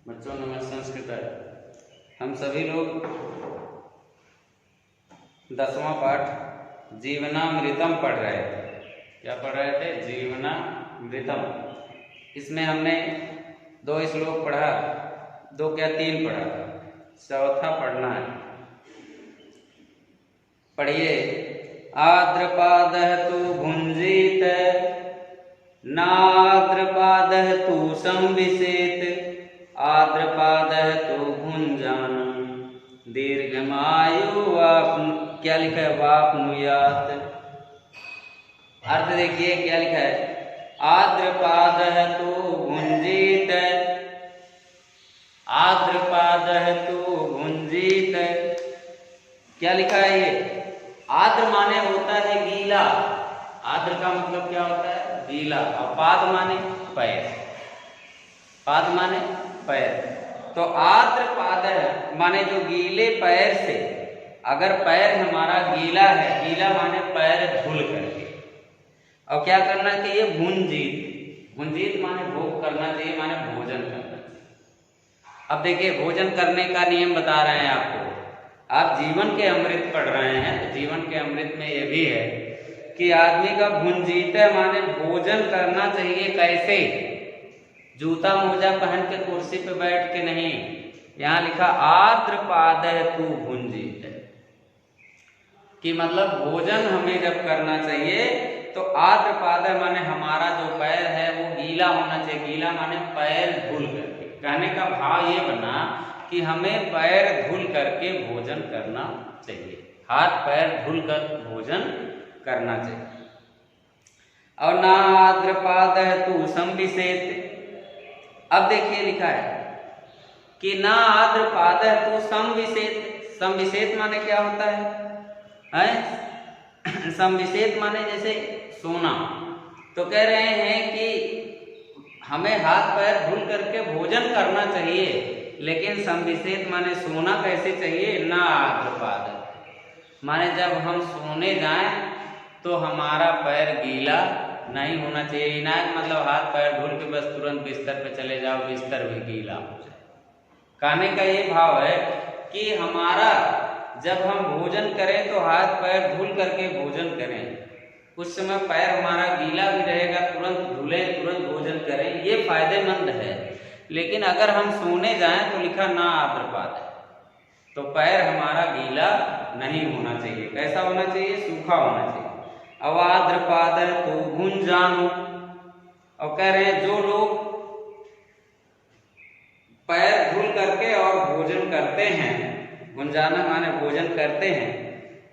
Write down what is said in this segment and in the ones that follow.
बच्चों नमः संस्कृत हम सभी लोग 10वां पाठ जीवनामृतम पढ़ रहे थे। क्या पढ़ रहे थे? जीवनामृतम। इसमें हमने 2 श्लोक पढ़ा, 2 क्या 3 पढ़ा, चौथा पढ़ना है। पढ़िए। आद्रपादः तु भुंजीत नाद्रपादः तु संविशेत आद्रपादः तु भुंजानम् दीर्घमायु क्या लिखा है? वाप्नुयात्। अर्थ देखिए क्या लिखा है। आद्रपादः तु भुंजीत, आद्रपादः तु भुंजीत। क्या लिखा है ये? आद्र माने होता है गीला। आद्र का मतलब क्या होता है? गीला। और पाद माने पैर। पाद माने पैर। तो आद्र पाद माने जो गीले पैर से, अगर पैर हमारा गीला है, गीला माने पैर धुल करके, और क्या करना चाहिए? भुंजीत। भुंजीत माने भोग करना चाहिए, माने भोजन करना चाहिए। अब देखिए भोजन करने का नियम बता रहे हैं आपको। आप जीवन के अमृत पढ़ रहे हैं, तो जीवन के अमृत में यह भी है कि आदमी का भुंजीत माने भोजन करना चाहिए। कैसे? जूता मोजा पहन के कुर्सी पे बैठ के नहीं। यहाँ लिखा आद्रपादः तु भुंजीत, कि मतलब भोजन हमें जब करना चाहिए तो आद्रपादः माने हमारा जो पैर है वो गीला होना चाहिए। गीला माने पैर धुल करके। कहने का भाव ये बना कि हमें पैर धुल करके भोजन करना चाहिए। हाथ पैर धुल कर भोजन करना चाहिए। और ना आद्रपादः तु संविशेत। अब देखिए लिखा है कि ना आद्रपादः तु संविशेत। संविशेत माने क्या होता है? संविशेत माने जैसे सोना। तो कह रहे हैं कि हमें हाथ पैर धुल करके भोजन करना चाहिए, लेकिन संविशेत माने सोना कैसे चाहिए? ना आद्रपादः माने जब हम सोने जाएं तो हमारा पैर गीला नहीं होना चाहिए। इनायत मतलब हाथ पैर धुल के बस तुरंत बिस्तर पे चले जाओ, बिस्तर भी गीला हो जाए। कहने का ये भाव है कि हमारा जब हम भोजन करें तो हाथ पैर धुल करके भोजन करें। उस समय पैर हमारा गीला भी रहेगा, तुरंत धुले तुरंत भोजन करें, ये फायदेमंद है। लेकिन अगर हम सोने जाएं तो लिखा ना आद्रपादः, तो पैर हमारा गीला नहीं होना चाहिए। कैसा होना चाहिए? सूखा होना चाहिए। अब आद्रपादः तु भुंजानो। और कह रहे हैं जो लोग पैर धुल करके और भोजन करते हैं, भुंजाना माने भोजन करते हैं,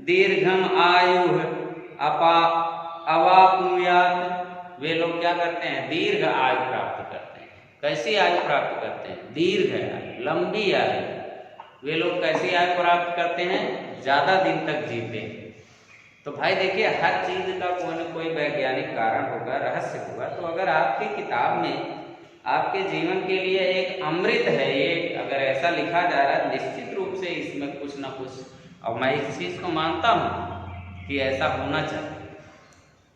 दीर्घम आयु अवाप्नुयात्, वे लोग क्या करते हैं? दीर्घ आयु प्राप्त करते हैं। कैसी आयु प्राप्त करते हैं? दीर्घ आयु, लंबी आयु। वे लोग कैसी आयु प्राप्त करते हैं? ज्यादा दिन तक जीते हैं। तो भाई देखिए हर चीज का कोई न कोई वैज्ञानिक कारण होगा, रहस्य होगा। तो अगर आपकी किताब में आपके जीवन के लिए एक अमृत है, ये अगर ऐसा लिखा जा रहा है, निश्चित रूप से इसमें कुछ ना कुछ, और मैं इस चीज को मानता हूँ कि ऐसा होना चाहिए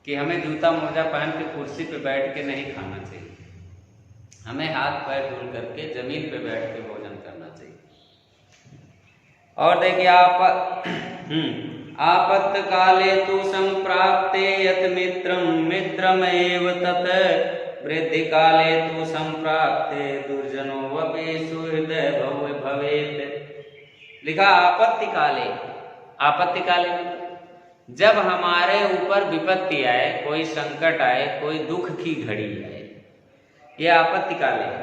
कि हमें जूता मोजा पहन के कुर्सी पे बैठ के नहीं खाना चाहिए। हमें हाथ पैर धुल करके जमीन पे बैठ के भोजन करना चाहिए। और देखिए आपत्त काले तु संप्राप्ते यत मित्रम मित्रमेव तत् वृद्धि काले तु संप्राप्ते दुर्जनो वपि सुहृदय भवेत्। लिखा आपत्ति काले। आपत्ति काले जब हमारे ऊपर विपत्ति आए, कोई संकट आए, कोई दुख की घड़ी आए, ये आपत्ति काल है।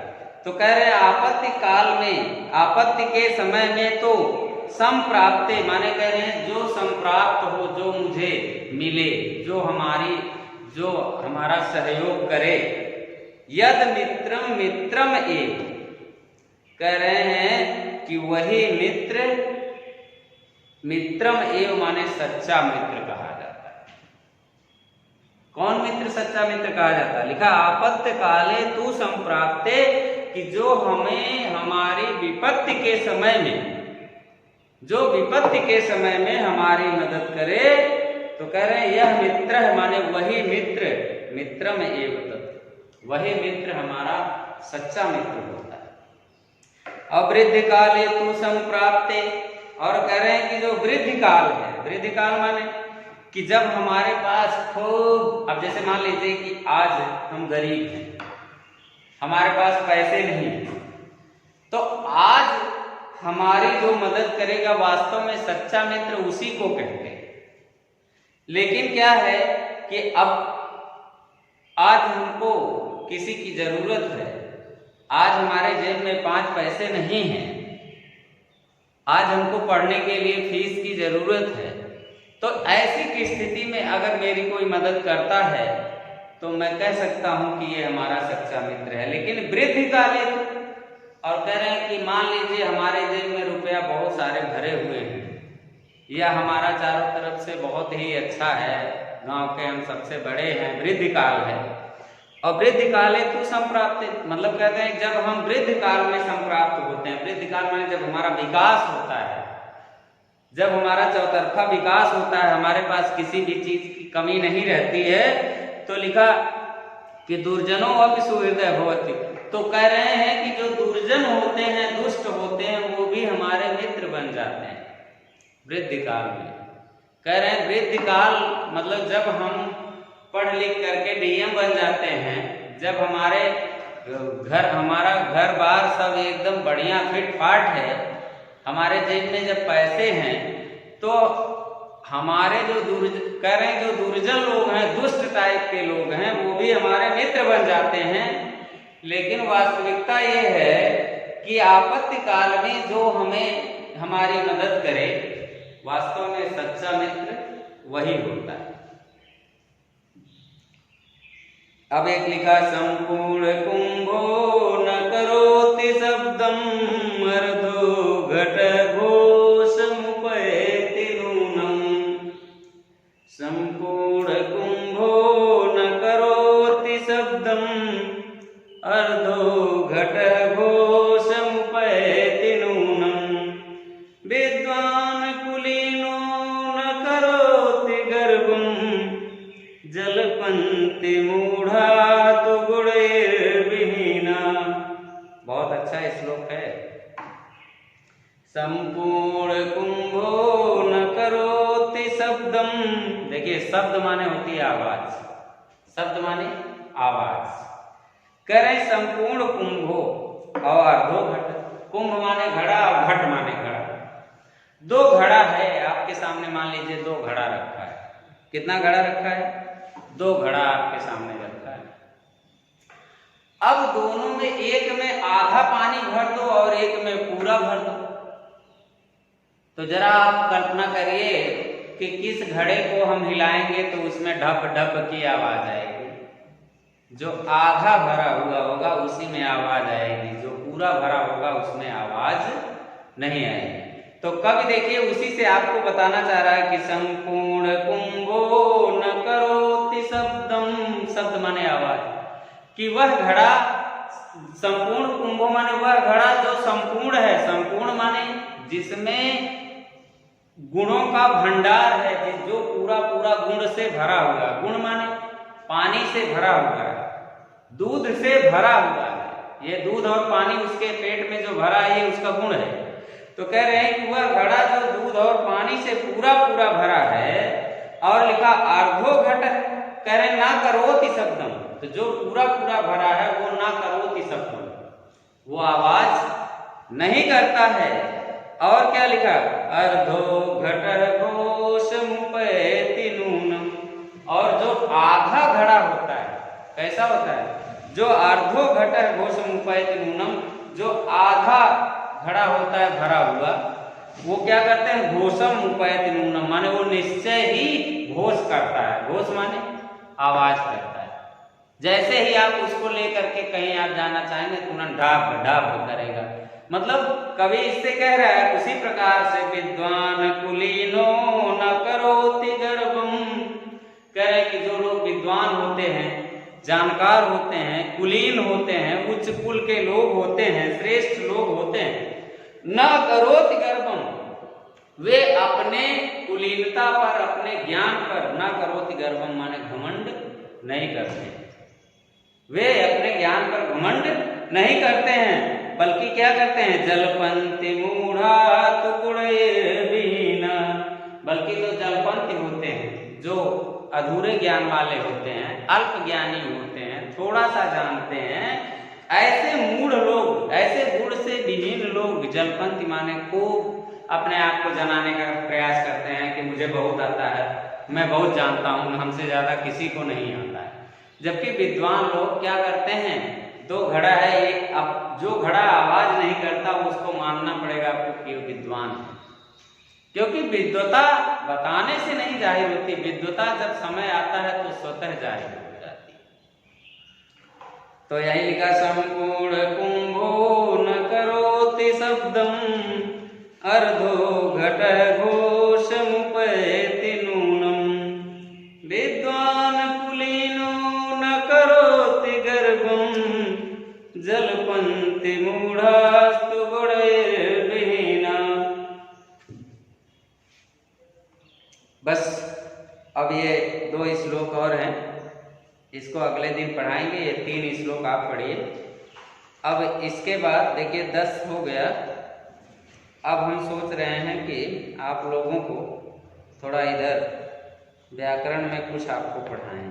तो कह रहे हैं आपत्ति काल में, आपत्ति के समय में तो संप्राप्ते माने कह रहे हैं जो संप्राप्त हो, जो मुझे मिले, जो हमारा सहयोग करे। यद मित्रम मित्रम एव, कह रहे हैं कि वही मित्र, मित्रम एव माने सच्चा मित्र कहा जाता है। कौन मित्र सच्चा मित्र कहा जाता है? लिखा आपत्ति काले तु संप्राप्ते, कि जो हमें हमारी विपत्ति के समय में, जो विपत्ति के समय में हमारी मदद करे, तो कह रहे हैं यह मित्र है, माने वही मित्र, मित्रम एव तत्, वही मित्र हमारा सच्चा मित्र होता है। और वृद्धि काले तू संप्राप्ते, और कह रहे हैं कि जो वृद्धि काल है, वृद्धि काल माने कि जब हमारे पास खूब, अब जैसे मान लीजिए कि आज हम गरीब हैं, हमारे पास पैसे नहीं हैं, तो आज हमारी जो मदद करेगा वास्तव में सच्चा मित्र उसी को कहते हैं। लेकिन क्या है कि अब आज हमको किसी की जरूरत है, आज हमारे जेब में 5 पैसे नहीं हैं, आज हमको पढ़ने के लिए फीस की जरूरत है, तो ऐसी की स्थिति में अगर मेरी कोई मदद करता है तो मैं कह सकता हूं कि ये हमारा सच्चा मित्र है। लेकिन वृद्धि काले, और कह रहे हैं कि मान लीजिए हमारे जेब में रुपया बहुत सारे भरे हुए हैं, या हमारा चारों तरफ से बहुत ही अच्छा है, गांव के हम सबसे बड़े हैं, वृद्धि काल है। और वृद्धि काले तू संप्राप्त, मतलब कहते हैं जब हम वृद्धि काल में संप्राप्त होते हैं, वृद्धि काल में जब हमारा विकास होता है, जब हमारा चौतरफा विकास होता है, हमारे पास किसी भी चीज की कमी नहीं रहती है, तो लिखा कि दुर्जनों अब सुहृदय भवति, तो कह रहे हैं कि जो दुर्जन होते हैं, दुष्ट होते हैं, वो भी हमारे मित्र बन जाते हैं वृद्धि काल में। कह रहे हैं वृद्धि काल मतलब जब हम पढ़ लिख करके डीएम बन जाते हैं, जब हमारा घर बार सब एकदम बढ़िया फिट फाट है, हमारे जेब में जब पैसे हैं, तो हमारे जो कह रहे हैं जो दुर्जन लोग हैं, दुष्ट टाइप के लोग हैं, वो भी हमारे मित्र बन जाते हैं। लेकिन वास्तविकता ये है कि आपत्ति काल में जो हमें हमारी मदद करे, वास्तव में सच्चा मित्र वही होता है। अब एक लिखा संपूर्ण कुंभो न करोति शब्दम अर्धो घट घोषमुपैति नूनम, संपूर्ण कुंभो न करोति शब्दम अर्धो घट घोषमुपैति नूनम, विद्वान कुलीनो न करोति गर्वम जलपंति मूढ़ा तो गुणैर्विहीना। बहुत अच्छा श्लोक है। संपूर्ण कुंभो न करोति शब्दम, देखिए शब्द माने होती है आवाज, शब्द माने आवाज। कह रहे संपूर्ण कुंभो और अर्धो घट, कुंभ माने घड़ा और घट माने घड़ा। 2 घड़ा है आपके सामने, मान लीजिए 2 घड़ा रखा है। कितना घड़ा रखा है? 2 घड़ा आपके सामने रखा है। अब दोनों में, एक में आधा पानी भर दो और एक में पूरा भर दो, तो जरा आप कल्पना करिए कि किस घड़े को हम हिलाएंगे तो उसमें ढप ढप की आवाज आएगी। जो आधा भरा हुआ होगा उसी में आवाज आएगी, जो पूरा भरा होगा उसमें आवाज नहीं आएगी। तो कवि देखिए उसी से आपको बताना चाह रहा है कि संपूर्ण कुंभो न करोति शब्दम, शब्द माने आवाज, कि वह घड़ा, संपूर्ण कुंभो माने वह घड़ा जो संपूर्ण है, संपूर्ण माने जिसमें गुणों का भंडार है, जो पूरा पूरा गुण से भरा हुआ, गुण माने पानी से भरा हुआ है, दूध से भरा हुआ है। ये दूध और पानी उसके पेट में जो भरा है ये उसका गुण है। तो कह रहे हैं कि वह घड़ा जो दूध और पानी से पूरा पूरा भरा है, और लिखा अर्धो घट, कह रहे ना करोति शब्दम, तो जो पूरा पूरा भरा है वो ना करोति शब्दम, वो आवाज नहीं करता है। और क्या लिखा? अर्धो घट घोषमुपैति नूनम, और जो आधा घड़ा होता है, कैसा होता है? जो अर्धो घट घोषमुपैति नूनम, जो आधा घड़ा होता है भरा हुआ, वो क्या करते हैं? घोषम उपैति नूनम, माने वो निश्चय ही घोष करता है। घोष माने आवाज करता है। जैसे ही आप उसको लेकर के कहीं आप जाना चाहेंगे तुरंत ढाप ढाप करेगा। मतलब कवि इससे कह रहा है उसी प्रकार से विद्वान कुलीनो न करोति गर्वम, कह रहे कि जो लोग विद्वान होते हैं, जानकार होते हैं, कुलीन होते हैं, उच्च कुल के लोग होते हैं, श्रेष्ठ लोग होते हैं, न करोति गर्वम, वे अपने कुलीनता पर, अपने ज्ञान पर, न करोति गर्वम माने घमंड नहीं करते, वे अपने ज्ञान पर घमंड नहीं करते हैं। बल्कि क्या करते हैं, जलपंथी मूढ़ा तुकुड़े बीना, बल्कि जो जलपंथी होते हैं, जो अधूरे ज्ञान वाले होते हैं, अल्प ज्ञानी होते हैं, थोड़ा सा जानते हैं, ऐसे मूढ़ लोग, ऐसे गुण से विहीन लोग, जलपंथी माने खूब अपने आप को जनाने का प्रयास करते हैं कि मुझे बहुत आता है, मैं बहुत जानता हूँ, हमसे ज्यादा किसी को नहीं आता है। जबकि विद्वान लोग क्या करते हैं, दो घड़ा है, एक अब जो घड़ा आवाज नहीं करता उसको मानना पड़ेगा आपको कि विद्वान है, क्योंकि विद्वता बताने से नहीं जाहिर होती, विद्वता जब समय आता है तो स्वतः जाहिर हो जाती है। तो यही लिखा, संपूर्ण कुंभो न करोति शब्दम अर्धो घट घोषमुपैति नूनम, विद्वान कुलीनो न करोति गर्भम जलपंथी मूढ़ास्तु गुणैर्विहीना। बस अब ये 2 श्लोक और हैं, इसको अगले दिन पढ़ाएंगे, ये 3 श्लोक आप पढ़िए। अब इसके बाद देखिए 10 हो गया। अब हम सोच रहे हैं कि आप लोगों को थोड़ा इधर व्याकरण में कुछ आपको पढ़ाएं।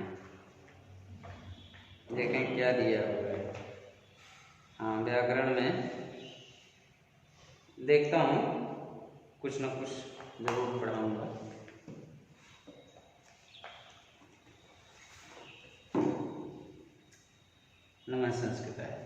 देखें क्या दिया हुआ है। हाँ, व्याकरण में देखता हूँ, कुछ न कुछ जरूर पढ़ाऊँगा। नमः संस्कृताय।